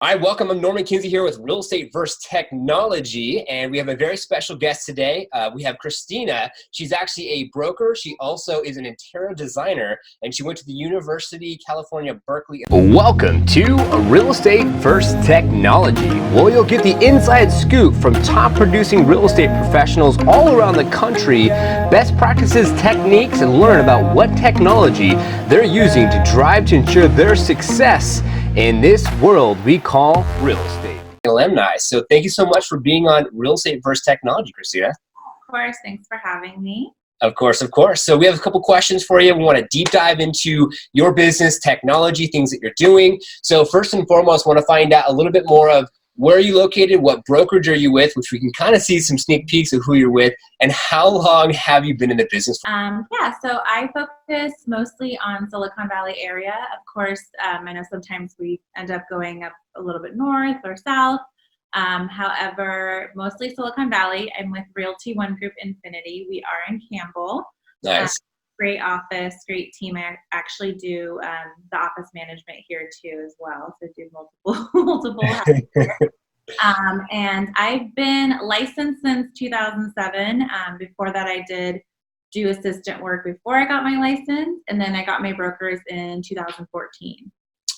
Hi, welcome. I'm Norman Kinsey here with Real Estate vs. Technology, and we have a very special guest today. We have Christina. She's actually a broker. She also is an interior designer, and she went to the University of California, Berkeley. Welcome to Real Estate vs. Technology, where you'll get the inside scoop from top producing real estate professionals all around the country, best practices, techniques, and learn about what technology they're using to drive to ensure their success in this world we call real estate. Alumni. So thank you so much for being on Real Estate vs. Technology, Christina. Of course. Thanks for having me. Of course, of course. So we have a couple questions for you. We want to deep dive into your business, technology, things that you're doing. So first and foremost, want to find out a little bit more of where are you located, what brokerage are you with, which we can kind of see some sneak peeks of who you're with, and how long have you been in the business? Yeah, so I focus mostly on Silicon Valley area. Of course, I know sometimes we end up going up a little bit north or south. However, mostly Silicon Valley. I'm with Realty One Group Infinity. We are in Campbell. Nice. Great office, great team. I actually do the office management here too as well. So I do multiple hats here. And I've been licensed since 2007. Before that, I did do assistant work before I got my license, and then I got my brokers in 2014.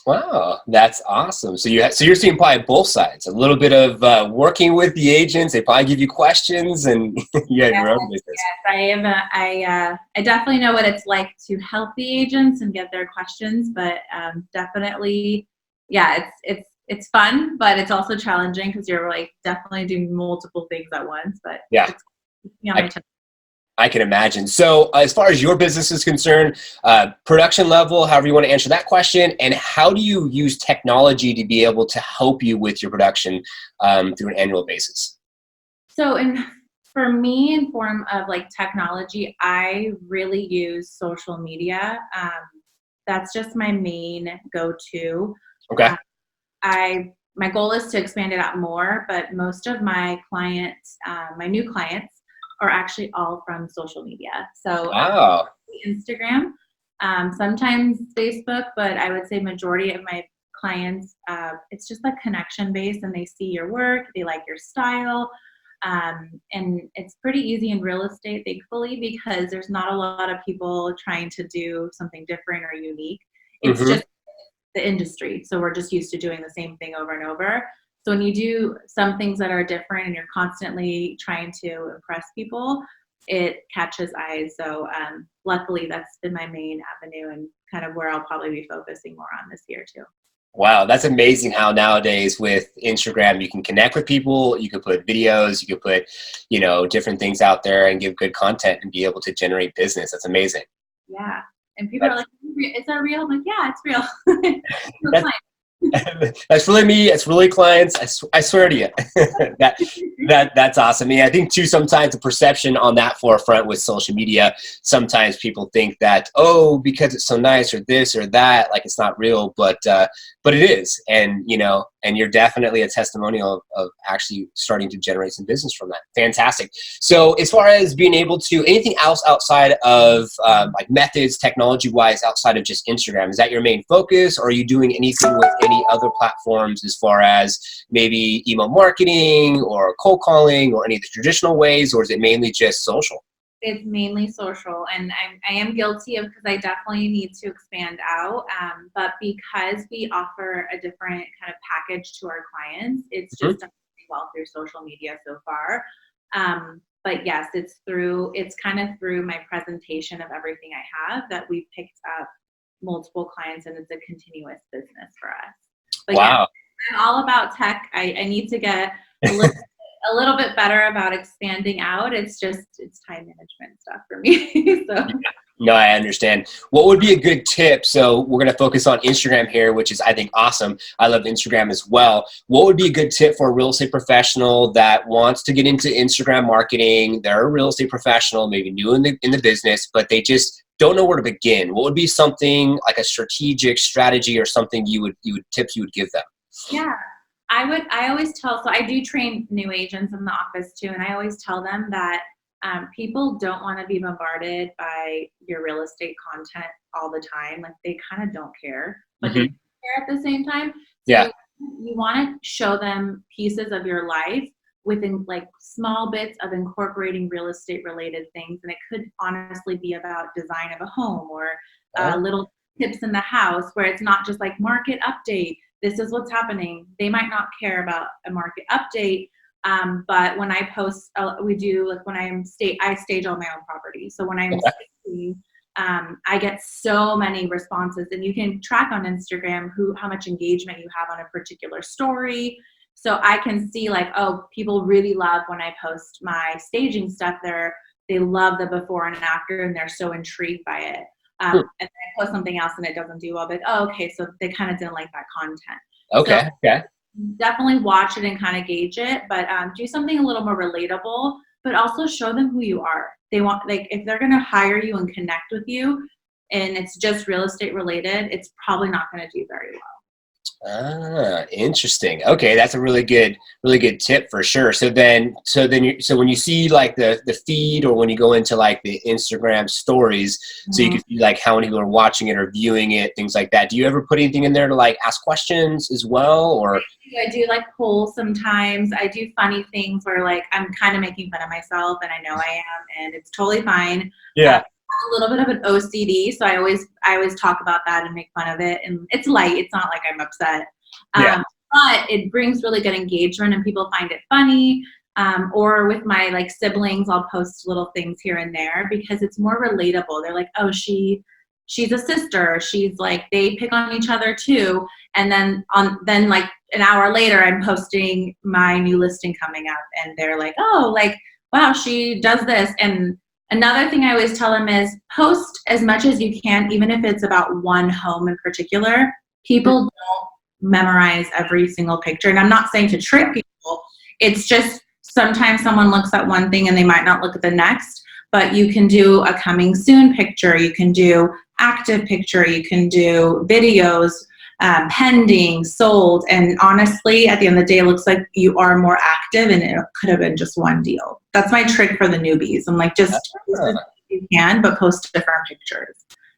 Wow, that's awesome. So you're seeing probably both sides. A little bit of working with the agents. They probably give you questions, and you have your own business. Yes, I definitely know what it's like to help the agents and get their questions, but definitely, yeah, it's fun, but it's also challenging because you're like definitely doing multiple things at once. But yeah, I can imagine. So as far as your business is concerned, production level, however you want to answer that question, and how do you use technology to be able to help you with your production through an annual basis? So for me, in form of like technology, I really use social media. That's just my main go-to. Okay. My goal is to expand it out more, but most of my clients, my new clients, are actually all from social media. So wow. Instagram, sometimes Facebook, but I would say majority of my clients, it's just a connection base, and they see your work, they like your style, and it's pretty easy in real estate, thankfully, because there's not a lot of people trying to do something different or unique. It's just the industry, so we're just used to doing the same thing over and over. So when you do some things that are different and you're constantly trying to impress people, it catches eyes. So luckily, that's been my main avenue and kind of where I'll probably be focusing more on this year too. Wow, that's amazing how nowadays with Instagram, you can connect with people, you can put videos, you can put, different things out there and give good content and be able to generate business. That's amazing. Yeah. And people are like, is that real? I'm like, yeah, it's real. That's really me. It's really clients. I swear to you. That's awesome. I mean, I think too, sometimes the perception on that forefront with social media, sometimes people think that, oh, because it's so nice or this or that, like it's not real, but it is. And, and you're definitely a testimonial of actually starting to generate some business from that. Fantastic. So as far as being able to, anything else outside of like methods, technology wise, outside of just Instagram, is that your main focus? Or are you doing anything with any other platforms as far as maybe email marketing or cold calling or any of the traditional ways, or is it mainly just social? It's mainly social, and I am guilty of, because I definitely need to expand out, but because we offer a different kind of package to our clients, it's just done well through social media so far. But yes, it's kind of through my presentation of everything I have that we've picked up multiple clients, and it's a continuous business for us. But wow. Yeah, I'm all about tech. I need to get a little bit better about expanding out. It's time management stuff for me. So. No, I understand. What would be a good tip? So we're going to focus on Instagram here, which is, I think, awesome. I love Instagram as well. What would be a good tip for a real estate professional that wants to get into Instagram marketing? They're a real estate professional, maybe new in the business, but they just don't know where to begin. What would be something like a strategic strategy or something tips you would give them? Yeah. I always tell, so I do train new agents in the office too, and I always tell them that people don't want to be bombarded by your real estate content all the time. Like, they kind of don't care, but they care at the same time. So yeah. you want to show them pieces of your life within like small bits of incorporating real estate related things. And it could honestly be about design of a home or little tips in the house where it's not just like market update. This is what's happening. They might not care about a market update. But when I post, we do like when I stage all my own properties. So when I'm staging, I get so many responses, and you can track on Instagram how much engagement you have on a particular story. So I can see like, oh, people really love when I post my staging stuff there. They love the before and after, and they're so intrigued by it. And then I post something else and it doesn't do well, but oh, okay, so they kind of didn't like that content. Okay. So Okay. definitely watch it and kind of gauge it, but do something a little more relatable, but also show them who you are. They want, like, if they're going to hire you and connect with you and it's just real estate related, it's probably not going to do very well. Ah, interesting. Okay, that's a really good tip for sure. So when you see like the feed, or when you go into like the Instagram stories, so you can see like how many people are watching it or viewing it, things like that. Do you ever put anything in there to like ask questions as well, or? I do like polls sometimes. I do funny things where like I'm kind of making fun of myself, and I know I am, and it's totally fine. Yeah. A little bit of an OCD, so I always talk about that and make fun of it, and it's light. It's not like I'm upset, but it brings really good engagement, and people find it funny. Or with my like siblings, I'll post little things here and there because it's more relatable. They're like, oh, she's a sister. She's like, they pick on each other too. And then like an hour later, I'm posting my new listing coming up, and they're like, oh, like, wow, she does this. And another thing I always tell them is post as much as you can, even if it's about one home in particular. People don't memorize every single picture. And I'm not saying to trick people. It's just sometimes someone looks at one thing and they might not look at the next. But you can do a coming soon picture. You can do active picture. You can do videos, pending, sold. And honestly, at the end of the day, it looks like you are more active, and it could have been just one deal. That's my trick for the newbies. I'm like, just post as much as you can, but post different pictures.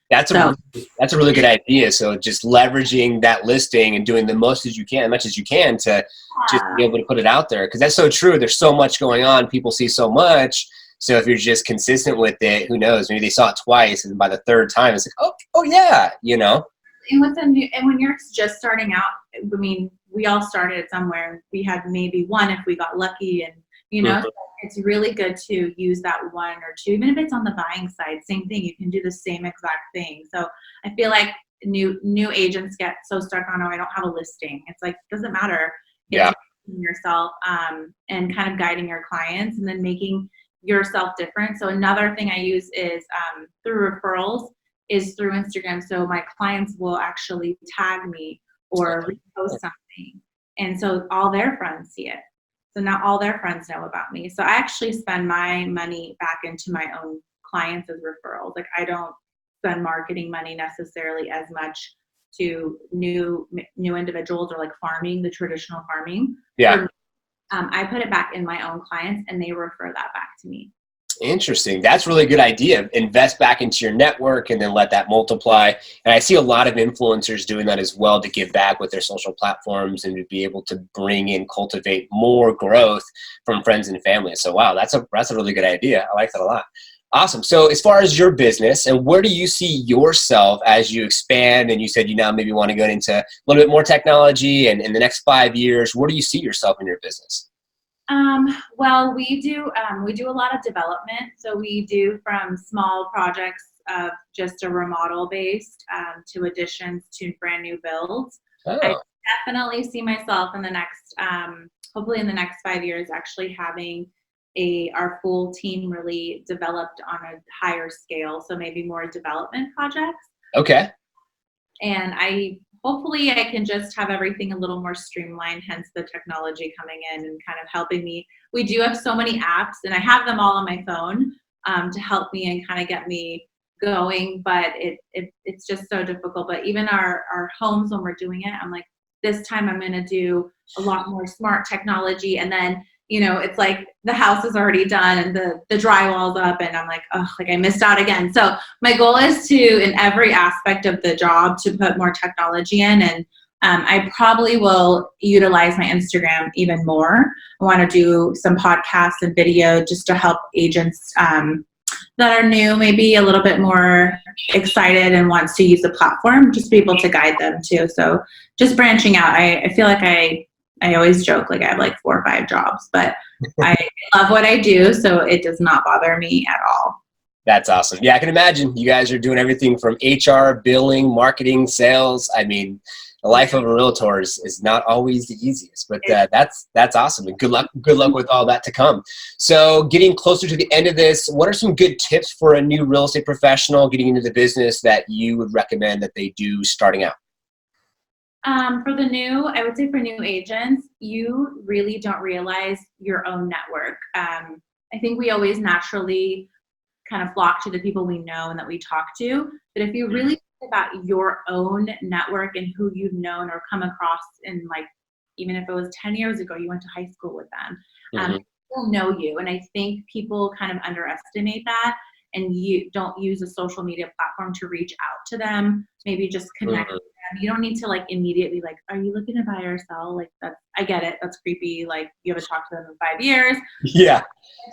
That's a really good idea. So just leveraging that listing and doing the most as you can, as much as you can, to just be able to put it out there. Because that's so true. There's so much going on. People see so much. So if you're just consistent with it, who knows? Maybe they saw it twice, and by the third time, it's like, oh yeah, you know. And when you're just starting out, I mean, we all started somewhere. We had maybe one if we got lucky, and you know, it's really good to use that one or two, even if it's on the buying side. Same thing, you can do the same exact thing. So I feel like new agents get so stuck on, oh, I don't have a listing. It's like, doesn't matter. It's yourself and kind of guiding your clients, and then making yourself different. So another thing I use is through referrals, is through Instagram. So my clients will actually tag me or repost something, and so all their friends see it. So now all their friends know about me. So I actually spend my money back into my own clients as referrals. Like, I don't spend marketing money necessarily as much to new individuals, or like farming, the traditional farming. Yeah. I put it back in my own clients, and they refer that back to me. Interesting. That's a really good idea. Invest back into your network and then let that multiply. And I see a lot of influencers doing that as well, to give back with their social platforms and to be able to bring in, cultivate more growth from friends and family. So wow, that's a really good idea. I like that a lot. Awesome. So as far as your business, and where do you see yourself as you expand, and you said you now maybe want to go into a little bit more technology, and in the next 5 years, where do you see yourself in your business? Well, we do a lot of development. So we do from small projects of just a remodel based to additions to brand new builds. Oh. I definitely see myself in the next, hopefully in the next 5 years, actually having our full team really developed on a higher scale. So maybe more development projects. Okay. And hopefully I can just have everything a little more streamlined, hence the technology coming in and kind of helping me. We do have so many apps, and I have them all on my phone to help me and kind of get me going, but it's just so difficult. But even our homes, when we're doing it, I'm like, this time I'm going to do a lot more smart technology. And then, you know, it's like the house is already done and the drywall's up, and I'm like, oh, like I missed out again. So my goal is to, in every aspect of the job, to put more technology in. And I probably will utilize my Instagram even more. I want to do some podcasts and video just to help agents that are new, maybe a little bit more excited and wants to use the platform, just be able to guide them too. So just branching out. I feel like I always joke like I have like 4 or 5 jobs, but I love what I do, so it does not bother me at all. That's awesome. Yeah, I can imagine you guys are doing everything from HR, billing, marketing, sales. I mean, the life of a realtor is not always the easiest, but that's awesome. And good luck with all that to come. So getting closer to the end of this, what are some good tips for a new real estate professional getting into the business that you would recommend that they do starting out? I would say for new agents, you really don't realize your own network. I think we always naturally kind of flock to the people we know and that we talk to. But if you really think about your own network and who you've known or come across in, like, even if it was 10 years ago, you went to high school with them, people know you. And I think people kind of underestimate that, and you don't use a social media platform to reach out to them. Maybe just connect with them. You don't need to like immediately like, are you looking to buy or sell? Like I get it. That's creepy. Like you haven't talked to them in 5 years. Yeah.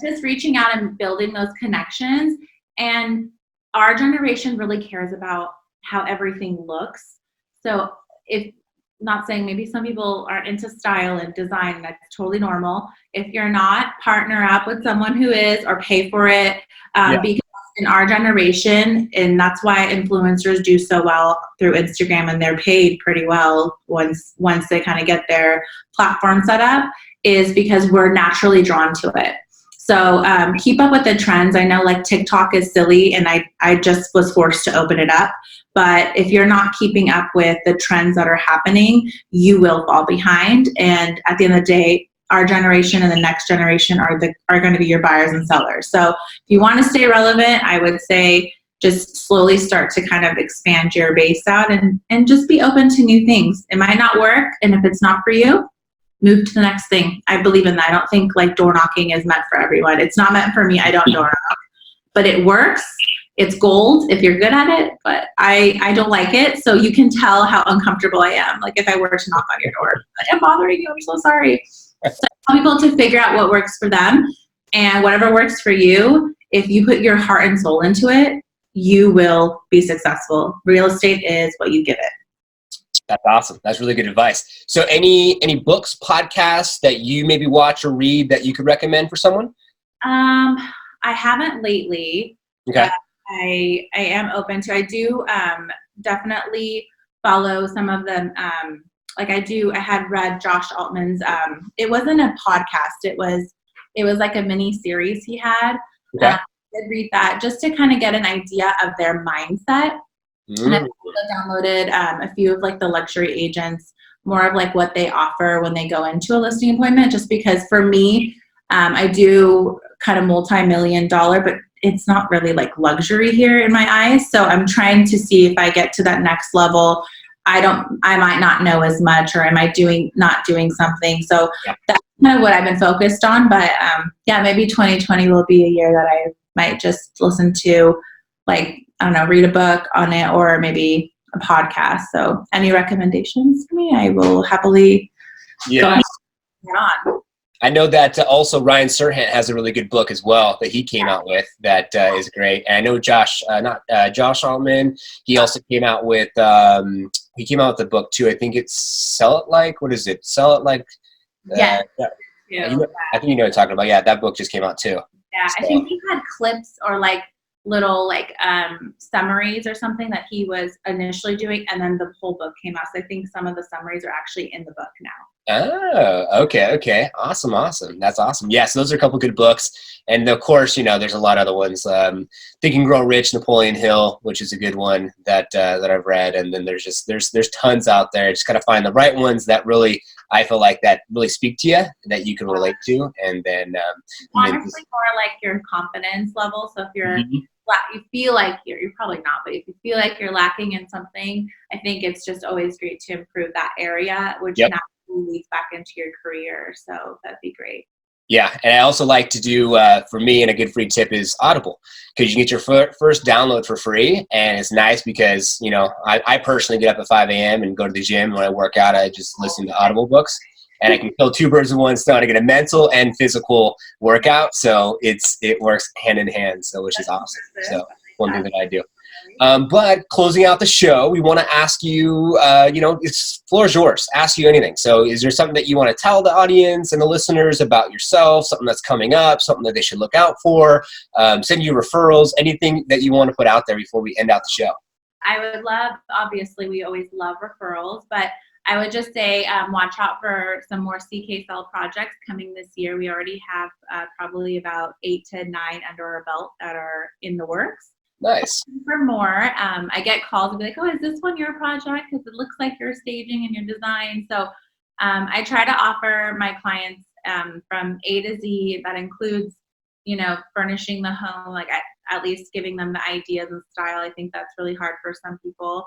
Just reaching out and building those connections. And our generation really cares about how everything looks. So if not saying maybe some people are into style and design, that's totally normal. If you're not, partner up with someone who is, or pay for it. Because in our generation, and that's why influencers do so well through Instagram, and they're paid pretty well once they kind of get their platform set up, is because we're naturally drawn to it. So keep up with the trends. I know like TikTok is silly, and I just was forced to open it up. But if you're not keeping up with the trends that are happening, you will fall behind. And at the end of the day, our generation and the next generation are going to be your buyers and sellers. So if you want to stay relevant, I would say just slowly start to kind of expand your base out and just be open to new things. It might not work, and if it's not for you, move to the next thing. I believe in that. I don't think like door knocking is meant for everyone. It's not meant for me. I don't door knock, but it works. It's gold if you're good at it, but I don't like it. So you can tell how uncomfortable I am. Like if I were to knock on your door, like, I'm bothering you. I'm so sorry. So I want people to figure out what works for them, and whatever works for you, if you put your heart and soul into it, you will be successful. Real estate is what you give it. That's awesome. That's really good advice. So any books, podcasts that you maybe watch or read that you could recommend for someone? I haven't lately. Okay. I am open to. I do definitely follow some of them. I had read Josh Altman's. It wasn't a podcast. It was like a mini series he had. Okay. I did read that just to kind of get an idea of their mindset. And I also downloaded a few of like the luxury agents, more of like what they offer when they go into a listing appointment, just because for me, I do kind of multi-million-dollar, but it's not really like luxury here in my eyes. So I'm trying to see if I get to that next level, I might not know as much, or am I not doing something? So that's kind of what I've been focused on. But maybe 2020 will be a year that I might just listen to, like, I don't know, read a book on it, or maybe a podcast. So any recommendations for me, I will happily go on. I know that also Ryan Serhant has a really good book as well that he came out with that is great. And I know Josh Altman, he also came out with the book too. I think it's Sell It Like, what is it? Sell It Like. I think you know what I'm talking about. Yeah, that book just came out too. Yeah, so. I think he had clips or like little like summaries or something that he was initially doing, and then the whole book came out. So I think some of the summaries are actually in the book now. Oh, okay. Awesome. That's awesome. Yeah, so those are a couple good books. And of course, there's a lot of other ones. Think and Grow Rich, Napoleon Hill, which is a good one that I've read. And then there's tons out there. Just gotta find the right ones that really, I feel like, that really speak to you, that you can relate to. And then honestly, more like your confidence level. So if you're you feel like you're probably not, but if you feel like you're lacking in something, I think it's just always great to improve that area, which now leads back into your career. So that'd be great. Yeah, and I also like to do, for me, and a good free tip is Audible, because you get your first download for free, and it's nice because, you know, I personally get up at 5 a.m. and go to the gym. When I work out, I just listen to Audible books, and I can kill two birds with one stone. I get a mental and physical workout, so it works hand in hand, so which is awesome. So one thing that I do. But closing out the show, we want to ask you, it's floor is yours. Ask you anything. So is there something that you want to tell the audience and the listeners about yourself, something that's coming up, something that they should look out for, send you referrals, anything that you want to put out there before we end out the show? I would love, obviously, we always love referrals, but I would just say watch out for some more CK Cell projects coming this year. We already have probably about 8 to 9 under our belt that are in the works. Nice. For more, I get calls and be like, oh, is this one your project? Because it looks like your staging and your design. So I try to offer my clients from A to Z. That includes, you know, furnishing the home, like at least giving them the ideas and style. I think that's really hard for some people.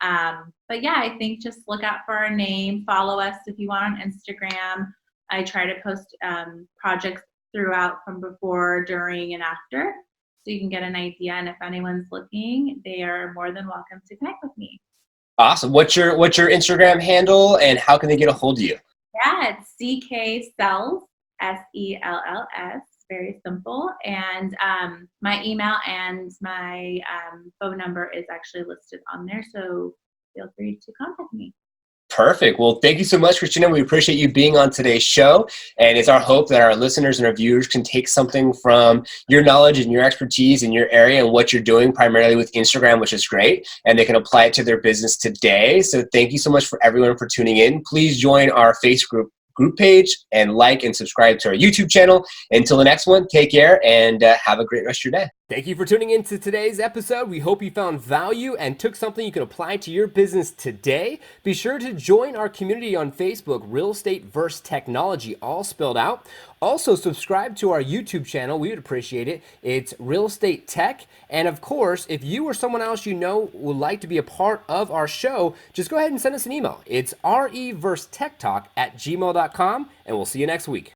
But yeah, I think just look out for our name. Follow us if you want on Instagram. I try to post projects throughout from before, during, and after, so you can get an idea. And if anyone's looking, they are more than welcome to connect with me. Awesome. What's your Instagram handle, and how can they get a hold of you? Yeah, it's CK Cells, SELLS. Very simple. And my email and my phone number is actually listed on there, so feel free to contact me. Perfect. Well, thank you so much, Christina. We appreciate you being on today's show. And it's our hope that our listeners and our viewers can take something from your knowledge and your expertise in your area and what you're doing primarily with Instagram, which is great, and they can apply it to their business today. So thank you so much for everyone for tuning in. Please join our Facebook group page and like and subscribe to our YouTube channel. Until the next one, take care and have a great rest of your day. Thank you for tuning in to today's episode. We hope you found value and took something you can apply to your business today. Be sure to join our community on Facebook, Real Estate vs. Technology, all spelled out. Also, subscribe to our YouTube channel. We would appreciate it. It's Real Estate Tech. And of course, if you or someone else you know would like to be a part of our show, just go ahead and send us an email. It's reversetechtalk@gmail.com, and we'll see you next week.